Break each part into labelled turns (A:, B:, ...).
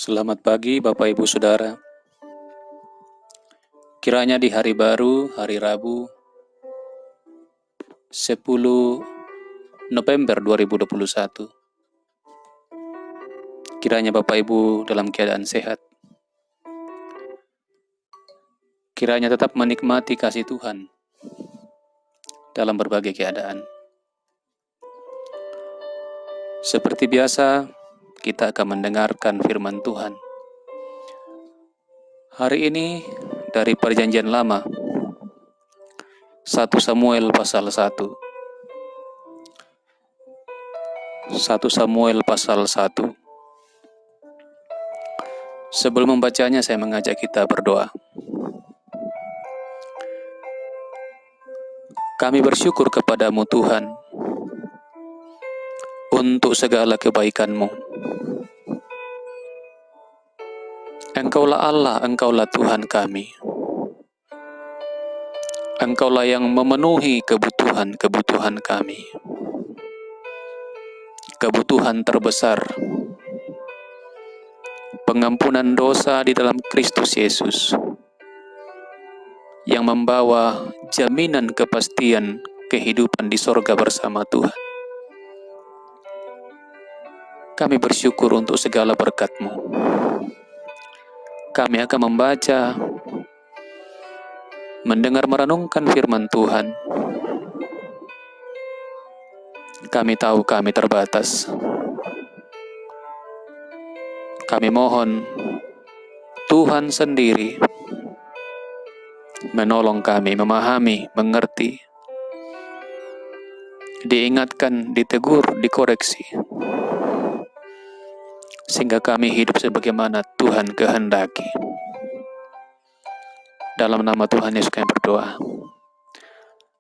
A: Selamat pagi Bapak Ibu Saudara. Kiranya di hari baru, hari Rabu, 10 November 2021, kiranya Bapak Ibu dalam keadaan sehat. Kiranya tetap menikmati kasih Tuhan dalam berbagai keadaan. Seperti biasa, kita akan mendengarkan firman Tuhan. Hari ini dari Perjanjian Lama, 1 Samuel pasal 1. 1 Samuel pasal 1. Sebelum membacanya, saya mengajak kita berdoa. Kami bersyukur kepadamu Tuhan untuk segala kebaikan-Mu. Engkaulah Allah, Engkaulah Tuhan kami. Engkaulah yang memenuhi kebutuhan-kebutuhan kami. Kebutuhan terbesar, pengampunan dosa di dalam Kristus Yesus, yang membawa jaminan kepastian kehidupan di sorga bersama Tuhan. Kami bersyukur untuk segala berkat-Mu. Kami akan membaca, mendengar merenungkan firman Tuhan. Kami tahu kami terbatas. Kami mohon Tuhan sendiri menolong kami memahami, mengerti, diingatkan, ditegur, dikoreksi, sehingga kami hidup sebagaimana Tuhan kehendaki. Dalam nama Tuhan Yesus kami berdoa.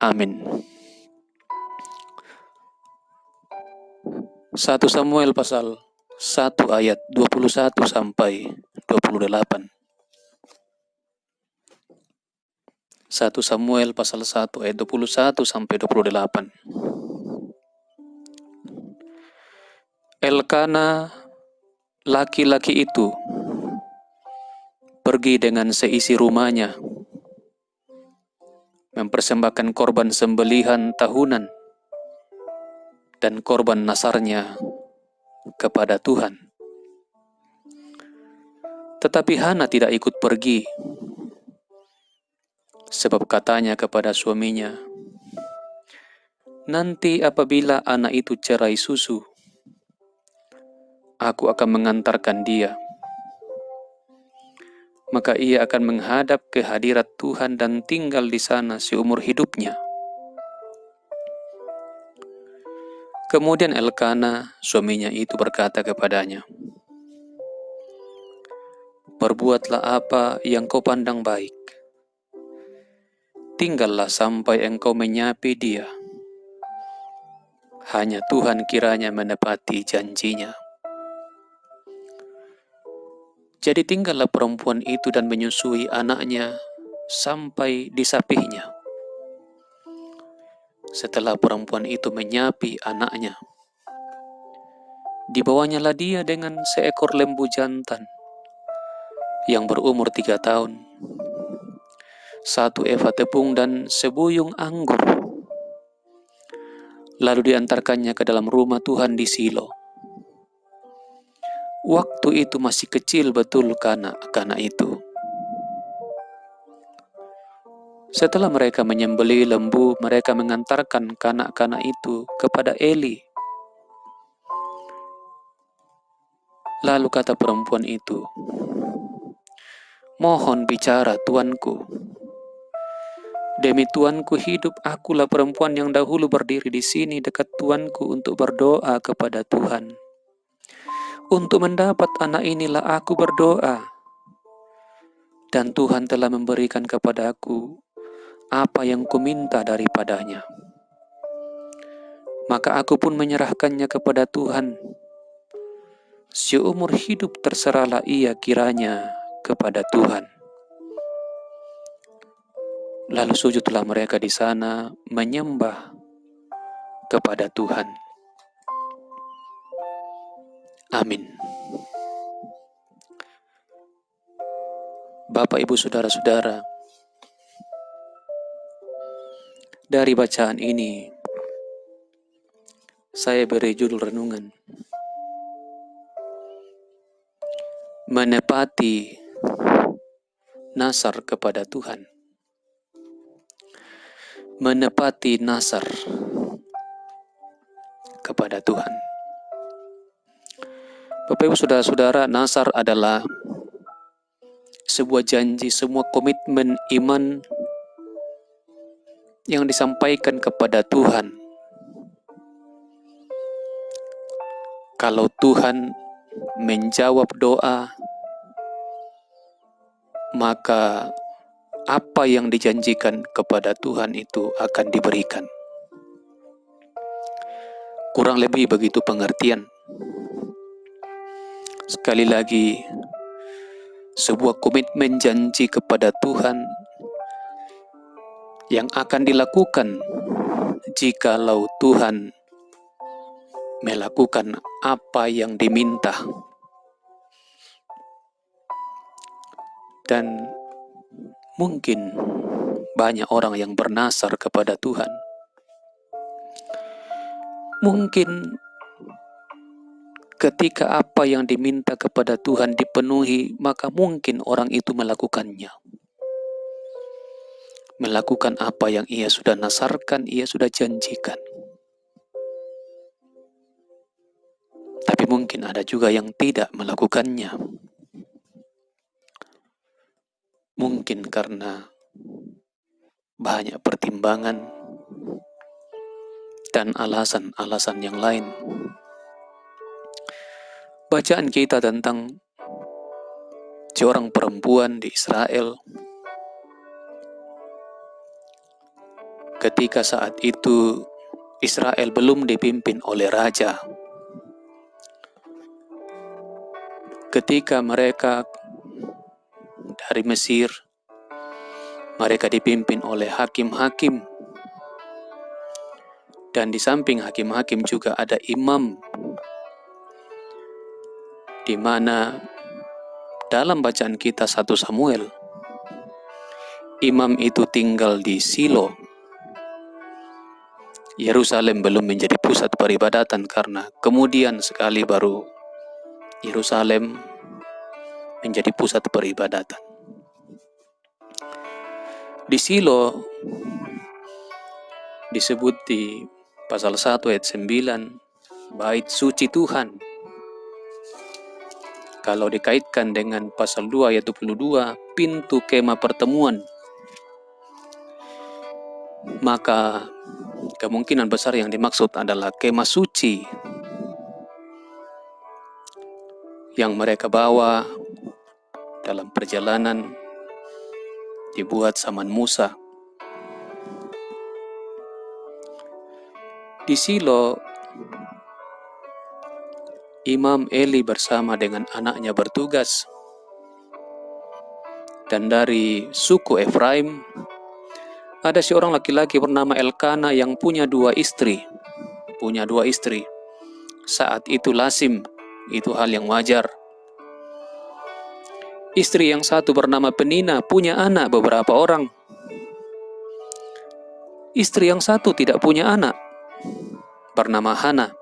A: Amin. 1 Samuel pasal 1 ayat 21 sampai 28. 1 Samuel pasal 1 ayat 21 sampai 28. Elkana, laki-laki itu, pergi dengan seisi rumahnya, mempersembahkan korban sembelihan tahunan dan korban nasarnya kepada Tuhan. Tetapi Hana tidak ikut pergi, sebab katanya kepada suaminya, "Nanti apabila anak itu cerai susu, aku akan mengantarkan dia. Maka ia akan menghadap ke hadirat Tuhan dan tinggal di sana seumur hidupnya." Kemudian Elkana, suaminya itu berkata kepadanya, "Perbuatlah apa yang kau pandang baik. Tinggallah sampai engkau menyapi dia. Hanya Tuhan kiranya menepati janjinya." Jadi tinggallah perempuan itu dan menyusui anaknya sampai disapihnya. Setelah perempuan itu menyapi anaknya, dibawanyalah dia dengan seekor lembu jantan yang berumur 3 tahun, 1 eva tepung dan sebuyung anggur. Lalu diantarkannya ke dalam rumah Tuhan di Silo. Waktu itu masih kecil betul kanak-kanak itu. Setelah mereka menyembelih lembu, mereka mengantarkan kanak-kanak itu kepada Eli. Lalu kata perempuan itu, "Mohon bicara tuanku. Demi tuanku hidup, akulah perempuan yang dahulu berdiri di sini dekat tuanku untuk berdoa kepada Tuhan. Untuk mendapat anak inilah aku berdoa. Dan Tuhan telah memberikan kepada aku apa yang kuminta daripadanya. Maka aku pun menyerahkannya kepada Tuhan. Seumur hidup terserahlah ia kiranya kepada Tuhan." Lalu sujudlah mereka di sana menyembah kepada Tuhan. Amin. Bapak, Ibu, Saudara-saudara, dari bacaan ini saya beri judul renungan, menepati nazar kepada Tuhan. Menepati nazar kepada Tuhan. Bapak, Ibu, Saudara-saudara, nazar adalah sebuah janji, semua komitmen iman yang disampaikan kepada Tuhan. Kalau Tuhan menjawab doa, maka apa yang dijanjikan kepada Tuhan itu akan diberikan. Kurang lebih begitu pengertian. Sekali lagi, sebuah komitmen janji kepada Tuhan yang akan dilakukan jikalau Tuhan melakukan apa yang diminta. Dan mungkin banyak orang yang bernazar kepada Tuhan. Mungkin ketika apa yang diminta kepada Tuhan dipenuhi, maka mungkin orang itu melakukannya. Melakukan apa yang ia sudah nazarkan, ia sudah janjikan. Tapi mungkin ada juga yang tidak melakukannya. Mungkin karena banyak pertimbangan dan alasan-alasan yang lain. Bacaan kita tentang seorang perempuan di Israel ketika saat itu Israel belum dipimpin oleh raja. Ketika mereka dari Mesir, mereka dipimpin oleh hakim-hakim. Dan di samping hakim-hakim juga ada imam, di mana dalam bacaan kita 1 Samuel, imam itu tinggal di Silo. Yerusalem belum menjadi pusat peribadatan karena kemudian sekali baru Yerusalem menjadi pusat peribadatan. Di Silo disebut di pasal 1 ayat 9, bait suci Tuhan. Kalau dikaitkan dengan pasal 2 ayat 22, pintu kemah pertemuan, maka kemungkinan besar yang dimaksud adalah kemah suci yang mereka bawa dalam perjalanan dibuat zaman Musa. Di Silo, Imam Eli bersama dengan anaknya bertugas. Dan dari suku Efraim, ada seorang laki-laki bernama Elkana yang punya dua istri. Saat itu lazim, itu hal yang wajar. Istri yang satu bernama Penina punya anak beberapa orang. Istri yang satu tidak punya anak, bernama Hana.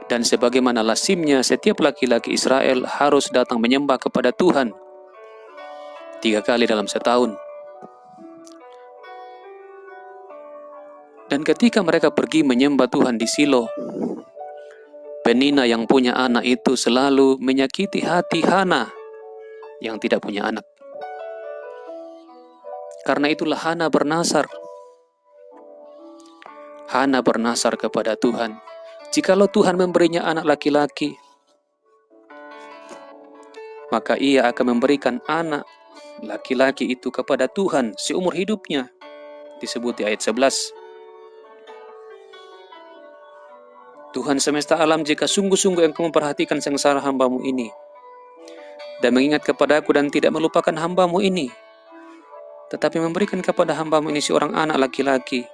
A: Dan sebagaimana lazimnya, setiap laki-laki Israel harus datang menyembah kepada Tuhan 3 kali dalam setahun. Dan ketika mereka pergi menyembah Tuhan di Silo, Penina yang punya anak itu selalu menyakiti hati Hana yang tidak punya anak. Karena itulah Hana bernazar. Hana bernazar kepada Tuhan, jikalau Tuhan memberinya anak laki-laki, maka ia akan memberikan anak laki-laki itu kepada Tuhan seumur hidupnya. Disebut di ayat 11. Tuhan semesta alam, jika sungguh-sungguh Engkau memperhatikan sengsara hamba-Mu ini, dan mengingat kepadaku dan tidak melupakan hamba-Mu ini, tetapi memberikan kepada hamba-Mu ini seorang anak laki-laki,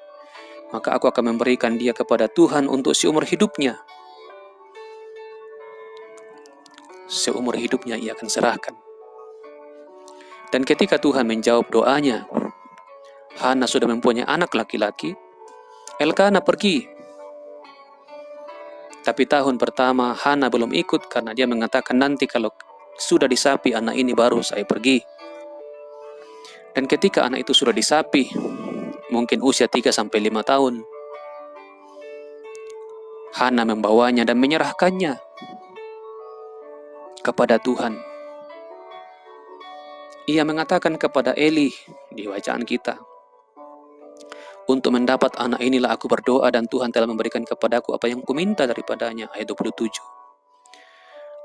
A: maka aku akan memberikan dia kepada Tuhan untuk seumur hidupnya. Seumur hidupnya ia akan serahkan. Dan ketika Tuhan menjawab doanya, Hana sudah mempunyai anak laki-laki, Elkana pergi. Tapi tahun pertama Hana belum ikut karena dia mengatakan nanti kalau sudah disapi anak ini baru saya pergi. Dan ketika anak itu sudah disapi, mungkin usia 3-5 tahun, Hana membawanya dan menyerahkannya kepada Tuhan. Ia mengatakan kepada Eli di bacaan kita, untuk mendapat anak inilah aku berdoa dan Tuhan telah memberikan kepadaku apa yang kuminta daripadanya. Ayat 27.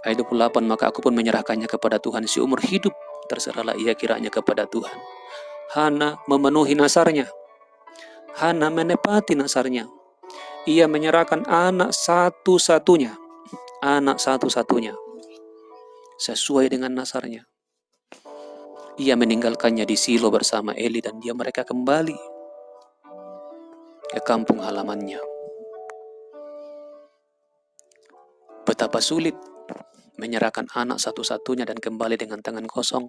A: Ayat 28, maka aku pun menyerahkannya kepada Tuhan seumur hidup, terserahlah ia kiranya kepada Tuhan. Hana memenuhi nasarnya. Hana menepati nasarnya. Ia menyerahkan anak satu-satunya. Anak satu-satunya. Sesuai dengan nasarnya. Ia meninggalkannya di Silo bersama Eli dan mereka kembali ke kampung halamannya. Betapa sulit menyerahkan anak satu-satunya dan kembali dengan tangan kosong.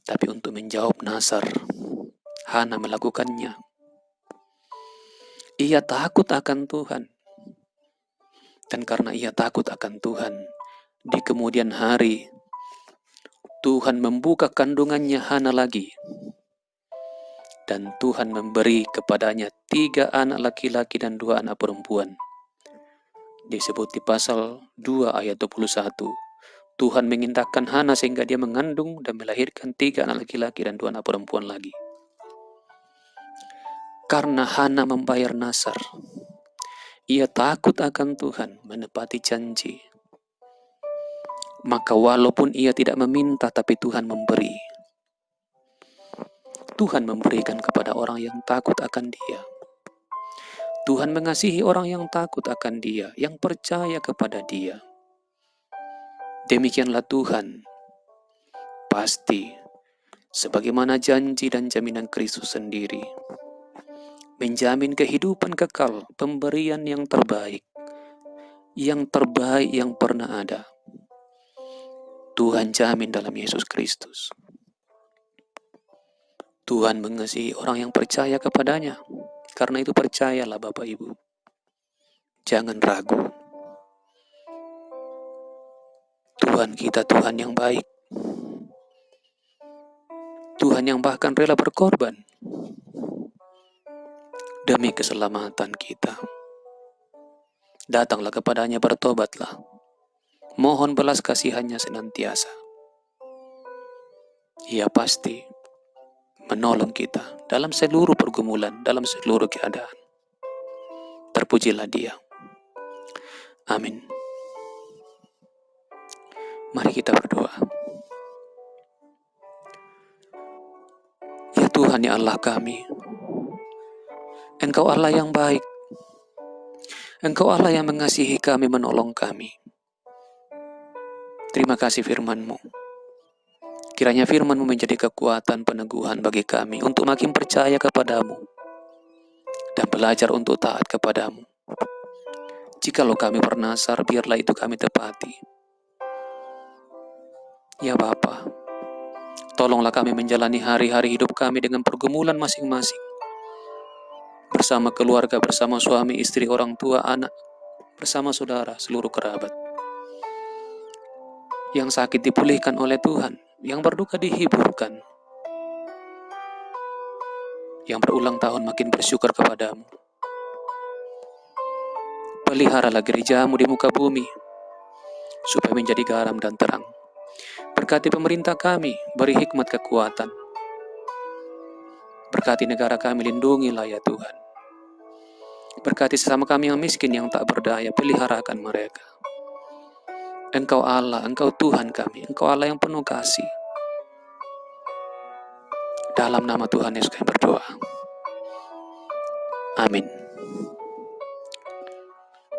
A: Tapi untuk menjawab nasar, Hana melakukannya. Ia takut akan Tuhan. Dan karena ia takut akan Tuhan, di kemudian hari, Tuhan membuka kandungannya Hana lagi. Dan Tuhan memberi kepadanya 3 anak laki-laki dan 2 anak perempuan. Disebut di pasal 2 ayat 21. Tuhan mengindahkan Hana sehingga dia mengandung dan melahirkan 3 anak laki-laki dan 2 anak perempuan lagi. Karena Hana membayar nasar, ia takut akan Tuhan, menepati janji. Maka walaupun ia tidak meminta, tapi Tuhan memberi. Tuhan memberikan kepada orang yang takut akan Dia. Tuhan mengasihi orang yang takut akan Dia, yang percaya kepada Dia. Demikianlah Tuhan, pasti, sebagaimana janji dan jaminan Kristus sendiri, menjamin kehidupan kekal, pemberian yang terbaik yang pernah ada. Tuhan jamin dalam Yesus Kristus. Tuhan mengasihi orang yang percaya kepadanya. Karena itu percayalah Bapak Ibu. Jangan ragu. Tuhan kita Tuhan yang baik. Tuhan yang bahkan rela berkorban demi keselamatan kita. Datanglah kepadanya, bertobatlah. Mohon belas kasihannya senantiasa. Ia pasti menolong kita dalam seluruh pergumulan, dalam seluruh keadaan. Terpujilah Dia. Amin. Mari kita berdoa. Ya Tuhan, ya Allah kami, Engkau Allah yang baik. Engkau Allah yang mengasihi kami, menolong kami. Terima kasih firman-Mu. Kiranya firman-Mu menjadi kekuatan peneguhan bagi kami untuk makin percaya kepadamu dan belajar untuk taat kepadamu. Jikalau kami bernasar, biarlah itu kami tepati. Ya Bapa, tolonglah kami menjalani hari-hari hidup kami dengan pergumulan masing-masing. Bersama keluarga, bersama suami, istri, orang tua, anak, bersama saudara, seluruh kerabat. Yang sakit dipulihkan oleh Tuhan, yang berduka dihiburkan. Yang berulang tahun makin bersyukur kepadamu. Peliharalah gerejamu di muka bumi, supaya menjadi garam dan terang. Berkati pemerintah kami, beri hikmat kekuatan. Berkati negara kami, lindungilah ya Tuhan. Berkati sesama kami yang miskin, yang tak berdaya, peliharakan mereka. Engkau Allah, Engkau Tuhan kami, Engkau Allah yang penuh kasih. Dalam nama Tuhan Yesus kami berdoa. Amin.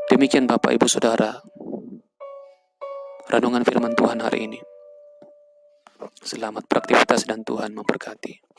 A: Demikian Bapak Ibu Saudara, renungan firman Tuhan hari ini. Selamat beraktivitas dan Tuhan memberkati.